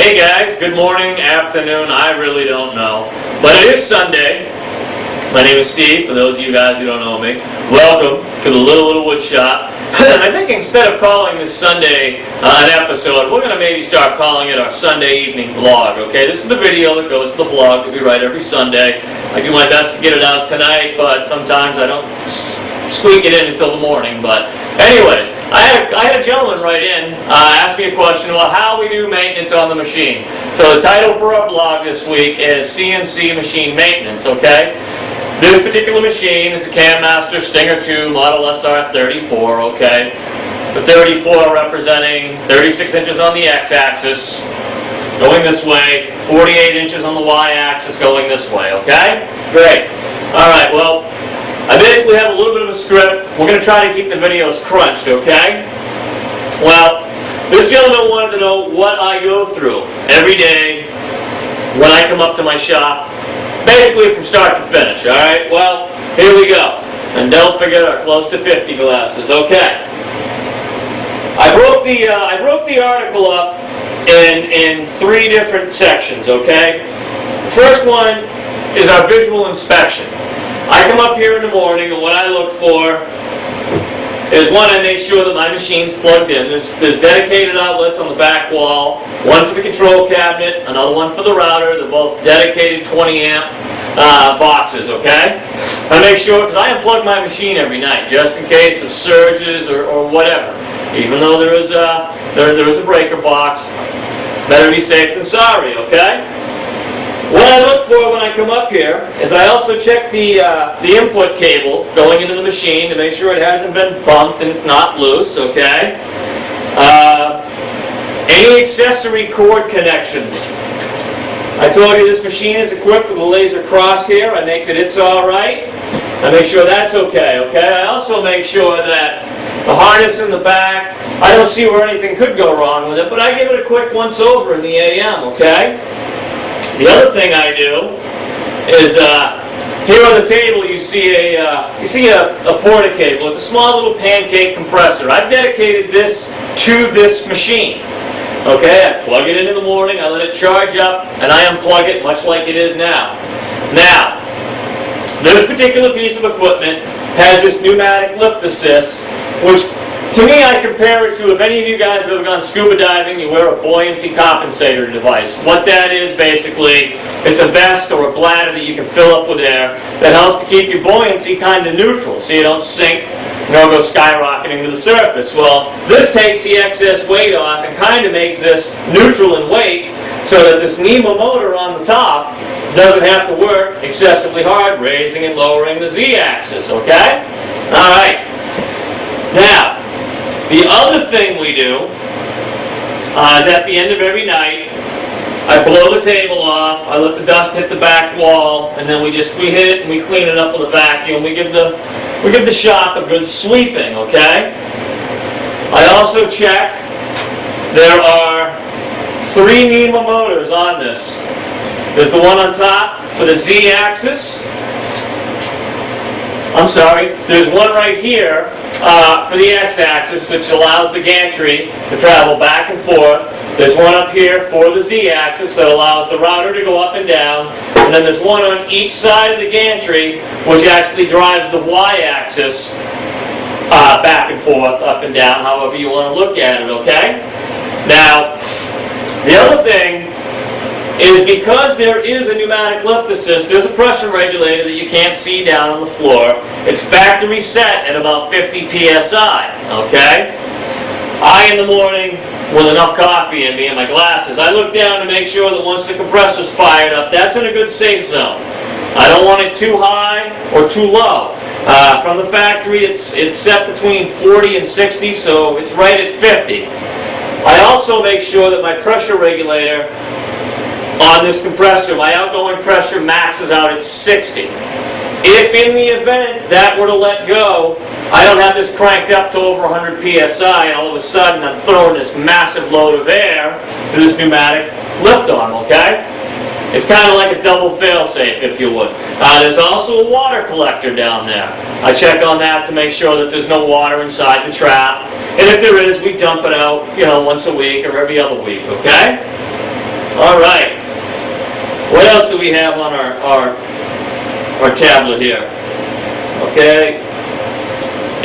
Hey guys, good morning, afternoon, I really don't know. But it is Sunday. My name is Steve, for those of you guys who don't know me. Welcome to the Little Wood Shop. And I think instead of calling this Sunday an episode, we're going to maybe start calling it our Sunday evening vlog, okay? This is the video that goes to the blog that we write every Sunday. I do my best to get it out tonight, but sometimes I don't squeak it in until the morning. But anyways, I had a gentleman write in, ask me a question about how we do maintenance on the machine. So the title for our blog this week is CNC Machine Maintenance, okay? This particular machine is a Cam Master Stinger 2 Model SR34, okay? The 34 representing 36 inches on the x-axis, going this way, 48 inches on the y-axis going this way, okay? Great. Alright, well, I basically have a little bit of a script. We're going to try to keep the videos crunched, okay? Well, this gentleman wanted to know what I go through every day when I come up to my shop, basically from start to finish, alright? Well, here we go. And don't forget our close to 50 glasses, okay? I broke the article up in three different sections, okay? The first one is our visual inspection. I come up here in the morning, and what I look for is, one, I make sure that my machine's plugged in. There's dedicated outlets on the back wall, one for the control cabinet, another one for the router. They're both dedicated 20 amp boxes, okay? I make sure, because I unplug my machine every night, just in case of surges or whatever. Even though there is a breaker box, better be safe than sorry, okay? What I look for when I come up here is I also check the input cable going into the machine to make sure it hasn't been bumped and it's not loose, okay? Any accessory cord connections. I told you this machine is equipped with a laser crosshair. I make that it's alright. I make sure that's okay, okay? I also make sure that the harness in the back, I don't see where anything could go wrong with it, but I give it a quick once over in the AM, okay? The other thing I do is here on the table you see a porta cable. It's a small little pancake compressor. I've dedicated this to this machine. Okay, I plug it in the morning, I let it charge up, and I unplug it much like it is now. Now, this particular piece of equipment has this pneumatic lift assist, which to me, I compare it to, if any of you guys have ever gone scuba diving, you wear a buoyancy compensator device. What that is, basically, it's a vest or a bladder that you can fill up with air that helps to keep your buoyancy kind of neutral so you don't sink or go skyrocketing to the surface. Well, this takes the excess weight off and kind of makes this neutral in weight so that this NEMA motor on the top doesn't have to work excessively hard raising and lowering the Z-axis, okay? All right. Now, the other thing we do is at the end of every night, I blow the table off, I let the dust hit the back wall, and then we hit it and we clean it up with a vacuum. We give the shop a good sweeping, okay? I also check. There are 3 NEMA motors on this. There's the one on top for the Z-axis. I'm sorry, there's one right here for the x-axis, which allows the gantry to travel back and forth. There's one up here for the z-axis that allows the router to go up and down. And then there's one on each side of the gantry, which actually drives the y-axis back and forth, up and down, however you want to look at it, okay? Now, the other thing is, because there is a pneumatic lift assist, there's a pressure regulator that you can't see down on the floor. It's factory set at about 50 psi, okay? In the morning, with enough coffee in me and my glasses, I look down to make sure that once the compressor's fired up, that's in a good safe zone. I don't want it too high or too low. From the factory, it's set between 40 and 60, so it's right at 50. I also make sure that my pressure regulator on this compressor, my outgoing pressure maxes out at 60. If in the event that were to let go, I don't have this cranked up to over 100 psi, and all of a sudden I'm throwing this massive load of air to this pneumatic lift arm, okay? It's kind of like a double fail-safe, if you would. There's also a water collector down there. I check on that to make sure that there's no water inside the trap. And if there is, we dump it out, once a week or every other week, okay? All right. What else do we have on our tablet here? Okay.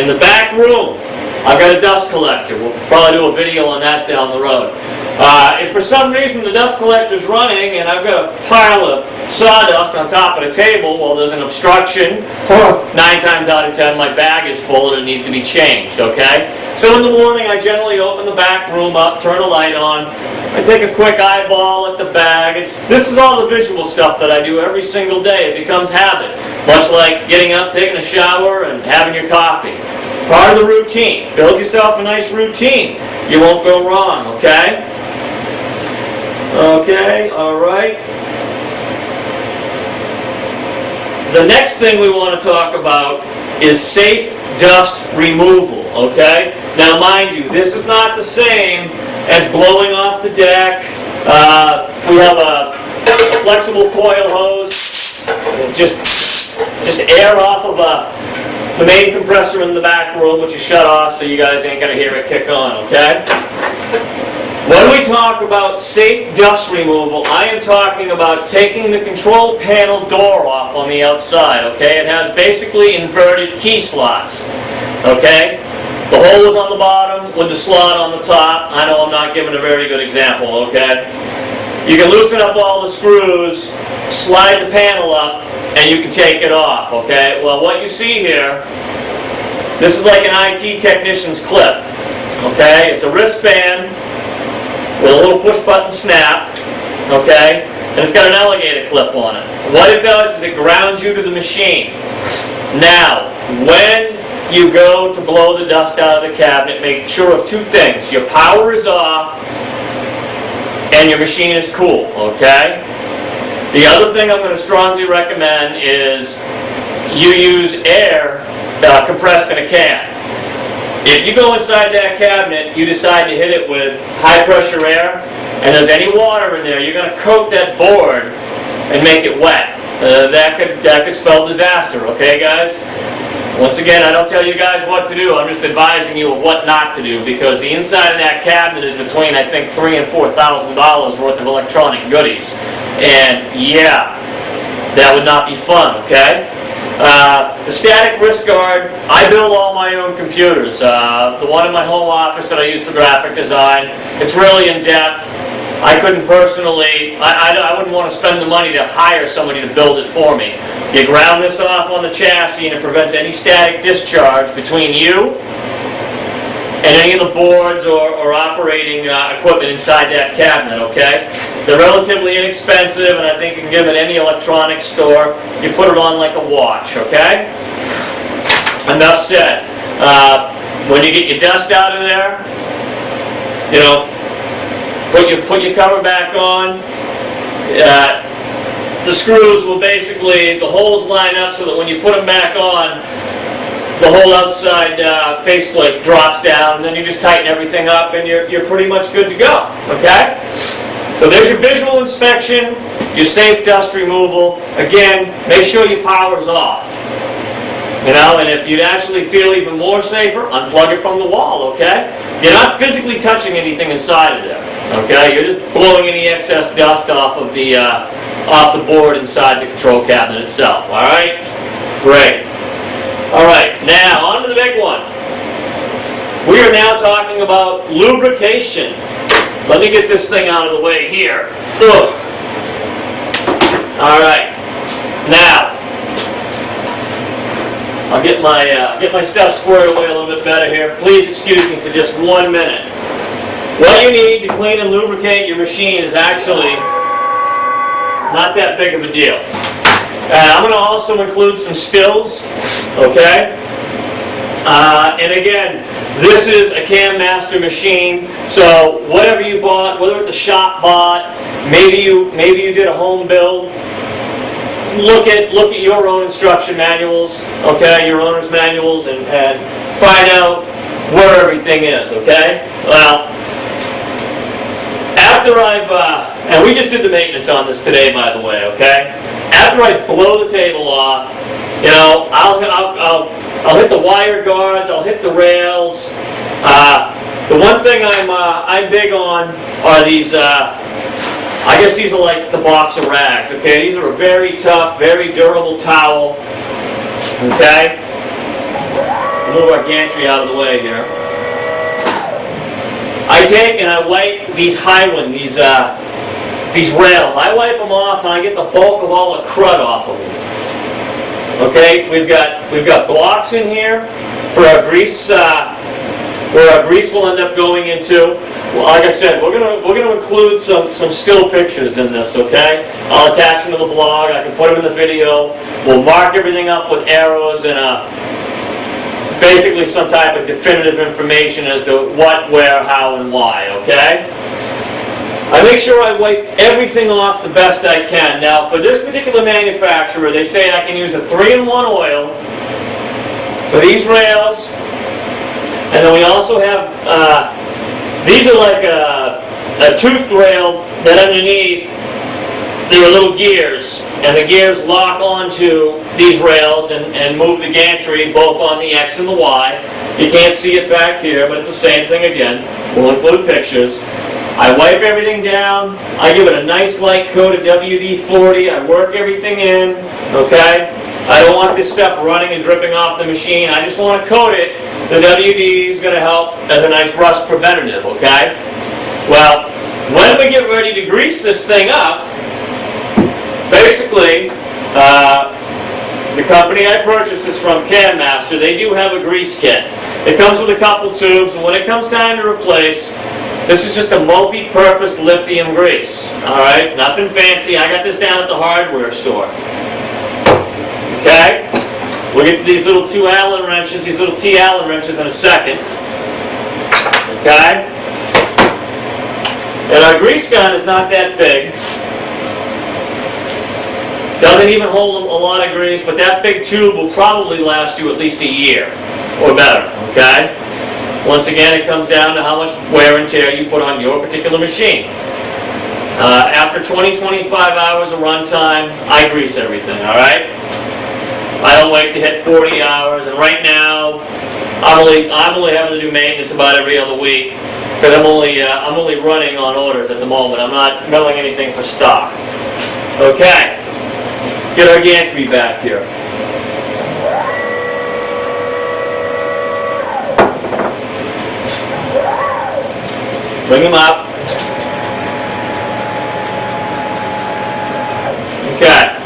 In the back room, I've got a dust collector. We'll probably do a video on that down the road. If for some reason the dust collector's running and I've got a pile of sawdust on top of the table, well, there's an obstruction, 9 times out of 10 my bag is full and it needs to be changed, okay? So in the morning I generally open the back room up, turn a light on, I take a quick eyeball at the bag. This is all the visual stuff that I do every single day. It becomes habit, much like getting up, taking a shower, and having your coffee. Part of the routine. Build yourself a nice routine. You won't go wrong, okay? Okay, all right. The next thing we want to talk about is safe dust removal, okay? Now, mind you, this is not the same as blowing off the deck. We have a flexible coil hose. Just air off of the main compressor in the back room, which is shut off, so you guys ain't gonna hear it kick on, okay? When we talk about safe dust removal, I am talking about taking the control panel door off on the outside, okay? It has basically inverted key slots, okay? The hole is on the bottom with the slot on the top. I know I'm not giving a very good example, okay? You can loosen up all the screws, slide the panel up, and you can take it off, okay? Well, what you see here, this is like an IT technician's clip, okay? It's a wristband with a little push-button snap, okay? And it's got an alligator clip on it. What it does is it grounds you to the machine. Now, when you go to blow the dust out of the cabinet, make sure of 2 things. Your power is off, and your machine is cool, okay? The other thing I'm going to strongly recommend is you use air compressed in a can. If you go inside that cabinet, you decide to hit it with high pressure air, and there's any water in there, you're going to coat that board and make it wet. That could spell disaster, okay guys? Once again, I don't tell you guys what to do, I'm just advising you of what not to do, because the inside of that cabinet is between, I think, $3,000 and $4,000 worth of electronic goodies. And yeah, that would not be fun, okay? The static wrist guard, I build all my own computers. The one in my home office that I use for graphic design, it's really in depth. I couldn't personally, I wouldn't want to spend the money to hire somebody to build it for me. You ground this off on the chassis and it prevents any static discharge between you and any of the boards or operating equipment inside that cabinet, okay? They're relatively inexpensive, and I think you can give it any electronics store. You put it on like a watch, okay? Enough said. When you get your dust out of there, you know, put your cover back on. The screws will basically, the holes line up so that when you put them back on, the whole outside faceplate drops down, and then you just tighten everything up, and you're pretty much good to go, okay? So there's your visual inspection, your safe dust removal. Again, make sure your power's off. You know, and if you'd actually feel even more safer, unplug it from the wall, okay? You're not physically touching anything inside of there, okay? You're just blowing any excess dust off of the board inside the control cabinet itself, all right? Great. All right, now on to the big one. We are now talking about lubrication. Let me get this thing out of the way here. Ugh. All right, now I'll get my stuff squared away a little bit better here. Please excuse me for just 1 minute. What you need to clean and lubricate your machine is actually not that big of a deal. I'm going to also include some stills, okay? And again, this is a Cam Master machine, so whatever you bought, whether it's a shop bought, maybe you did a home build, look at your own instruction manuals, okay, your owner's manuals, and find out where everything is, okay? Well, after and we just did the maintenance on this today, by the way, okay? After I blow the table off, you know, I'll hit the wire guards, I'll hit the rails. The one thing I'm big on are these I guess these are like the box of rags, okay? These are a very tough, very durable towel, okay? Move our gantry out of the way here. I take and I wipe these Highland, these rails. I wipe them off and I get the bulk of all the crud off of them. Okay, we've got blocks in here for our grease, where our grease will end up going into. Well, like I said, we're gonna include some still pictures in this. Okay, I'll attach them to the blog. I can put them in the video. We'll mark everything up with arrows and basically some type of definitive information as to what, where, how, and why. Okay. I make sure I wipe everything off the best I can. Now, for this particular manufacturer, they say I can use a 3-in-1 oil for these rails. And then we also have, these are like a toothed rail that underneath, there are little gears. And the gears lock onto these rails and move the gantry both on the X and the Y. You can't see it back here, but it's the same thing again. We'll include pictures. I wipe everything down. I give it a nice light coat of WD-40. I work everything in, okay? I don't want this stuff running and dripping off the machine. I just want to coat it. The WD is going to help as a nice rust preventative, okay? Well, when we get ready to grease this thing up, basically, the company I purchased this from, Can Master, they do have a grease kit. It comes with a couple tubes, and when it comes time to replace, this is just a multi-purpose lithium grease. Alright, nothing fancy. I got this down at the hardware store. Okay? We'll get to these little two Allen wrenches, these little T Allen wrenches in a second. Okay? And our grease gun is not that big. Doesn't even hold a lot of grease, but that big tube will probably last you at least a year or better. Okay? Once again, it comes down to how much wear and tear you put on your particular machine. After 20-25 hours of runtime, I grease everything, all right? I don't wait to hit 40 hours, and right now, I'm only having to do maintenance about every other week because I'm only running on orders at the moment. I'm not milling anything for stock. Okay, let's get our gantry back here. Bring them up. Okay.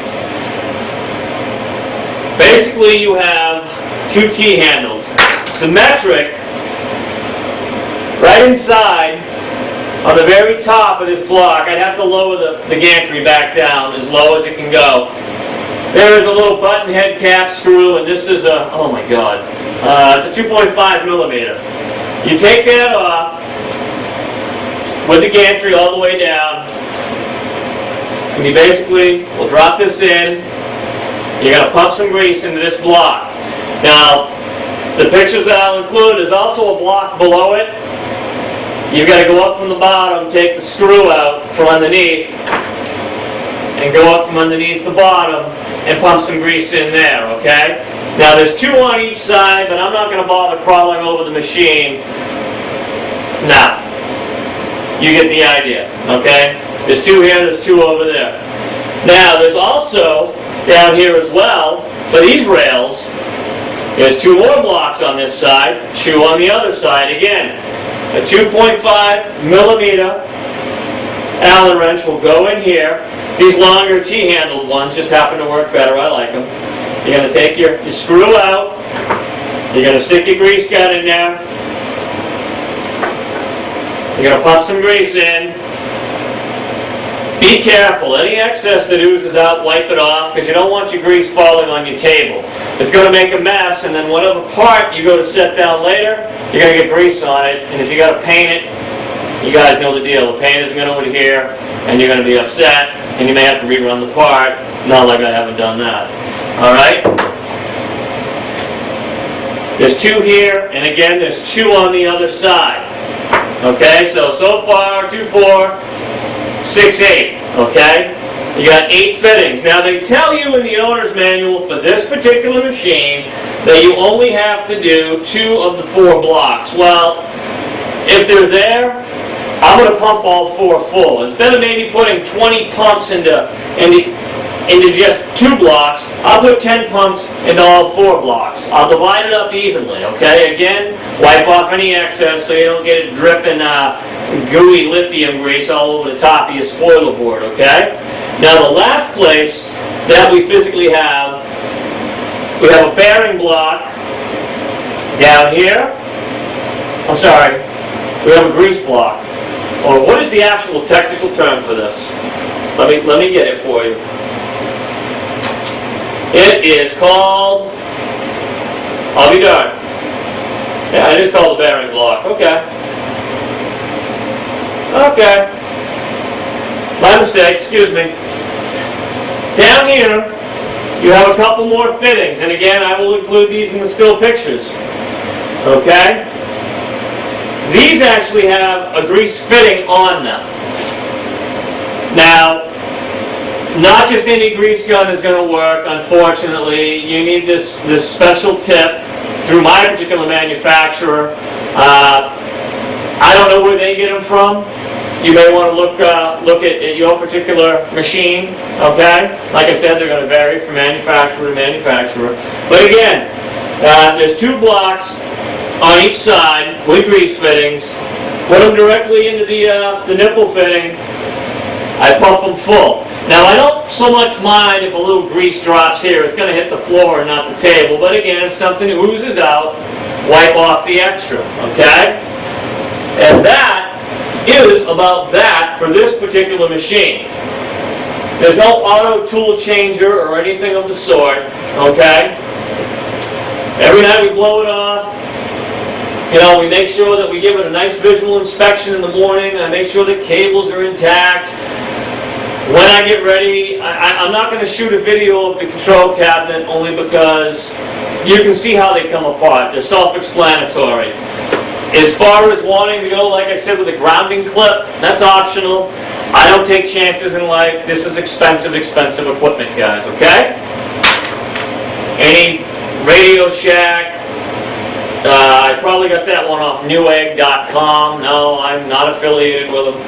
Basically, you have two T-handles. The metric, right inside, on the very top of this block, I'd have to lower the gantry back down as low as it can go. There is a little button head cap screw, and this is a, oh my god, it's a 2.5 millimeter. You take that off with the gantry all the way down, and you basically will drop this in. You're going to pump some grease into this block. Now, the pictures that I'll include, there's also a block below it. You've got to go up from the bottom, take the screw out from underneath, and go up from underneath the bottom and pump some grease in there, okay? Now, there's two on each side, but I'm not going to bother crawling over the machine. Now, you get the idea, okay? There's two here, there's two over there. Now, there's also, down here as well, for these rails, there's two more blocks on this side, two on the other side. Again, a 2.5 millimeter Allen wrench will go in here. These longer T-handled ones just happen to work better. I like them. You're going to take your screw out. You're going to stick your grease gun in there. You're going to pump some grease in. Be careful. Any excess that oozes out, wipe it off, because you don't want your grease falling on your table. It's going to make a mess, and then whatever part you go to set down later, you're going to get grease on it, and if you got to paint it, you guys know the deal. The paint isn't going to adhere, and you're going to be upset, and you may have to rerun the part. Not like I haven't done that. Alright? There's two here, and again, there's two on the other side. Okay, so far, 2, 4, 6, 8. Okay? You got 8 fittings. Now, they tell you in the owner's manual for this particular machine that you only have to do 2 of the 4 blocks. Well, if they're there, I'm going to pump all 4 full. Instead of maybe putting 20 pumps into just 2 blocks, I'll put 10 pumps into all 4 blocks. I'll divide it up evenly, okay? Again, wipe off any excess so you don't get it dripping gooey lithium grease all over the top of your spoiler board, okay? Now the last place that we physically have, we have a bearing block down here. I'm sorry, we have a grease block. Or what is the actual technical term for this? Let me get it for you. It is called, I'll be darned. Yeah, it is called a bearing block. Okay. Okay. My mistake, excuse me. Down here, you have a couple more fittings, and again, I will include these in the still pictures. Okay? These actually have a grease fitting on them. Now, not just any grease gun is going to work, unfortunately. You need this special tip through my particular manufacturer. I don't know where they get them from. You may want to look at your particular machine, okay? Like I said, they're going to vary from manufacturer to manufacturer. But again, there's 2 blocks on each side with grease fittings. Put them directly into the nipple fitting. I pump them full. Now I don't so much mind if a little grease drops here. It's going to hit the floor and not the table. But again, if something oozes out, wipe off the extra, okay? And that is about that for this particular machine. There's no auto tool changer or anything of the sort, okay? Every night we blow it off. You know, we make sure that we give it a nice visual inspection in the morning. I make sure the cables are intact. When I get ready, I'm not going to shoot a video of the control cabinet only because you can see how they come apart. They're self-explanatory. As far as wanting to go, like I said, with a grounding clip, that's optional. I don't take chances in life. This is expensive equipment, guys, okay? Any Radio Shack, I probably got that one off Newegg.com. No, I'm not affiliated with them.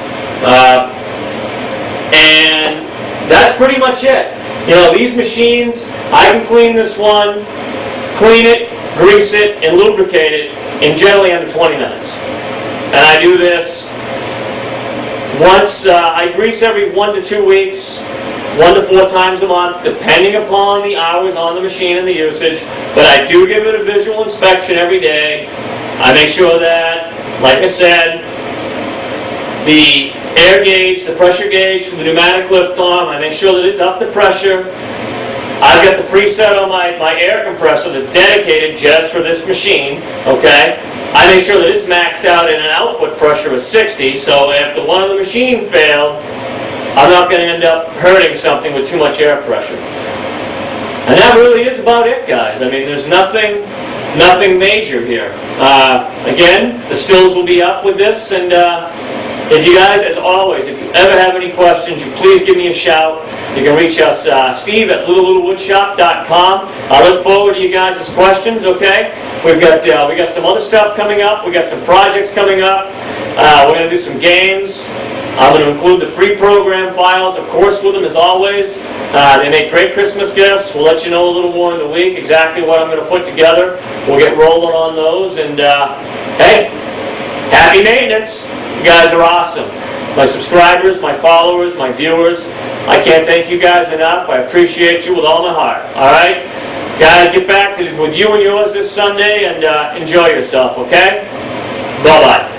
And that's pretty much it. You know, these machines, I can clean this one, clean it, grease it, and lubricate it in generally under 20 minutes. And I do this once, I grease every 1 to 2 weeks, 1 to 4 times a month, depending upon the hours on the machine and the usage. But I do give it a visual inspection every day. I make sure that, like I said, the air gauge, the pressure gauge for the pneumatic lift arm, I make sure that it's up to pressure. I've got the preset on my air compressor that's dedicated just for this machine, okay? I make sure that it's maxed out in an output pressure of 60, so if the one on the machine failed, I'm not going to end up hurting something with too much air pressure. And that really is about it, guys. I mean, there's nothing major here. Again, the stills will be up with this, and if you guys, as always, if you ever have any questions, you please give me a shout. You can reach us, Steve at littlewoodshop.com. I look forward to you guys' questions, okay? We got some other stuff coming up. We got some projects coming up. We're going to do some games. I'm going to include the free program files, of course, with them as always. They make great Christmas gifts. We'll let you know a little more in the week exactly what I'm going to put together. We'll get rolling on those. And hey, happy maintenance. You guys are awesome. My subscribers, my followers, my viewers, I can't thank you guys enough. I appreciate you with all my heart. All right? Guys, get back with you and yours this Sunday and enjoy yourself, okay? Bye-bye.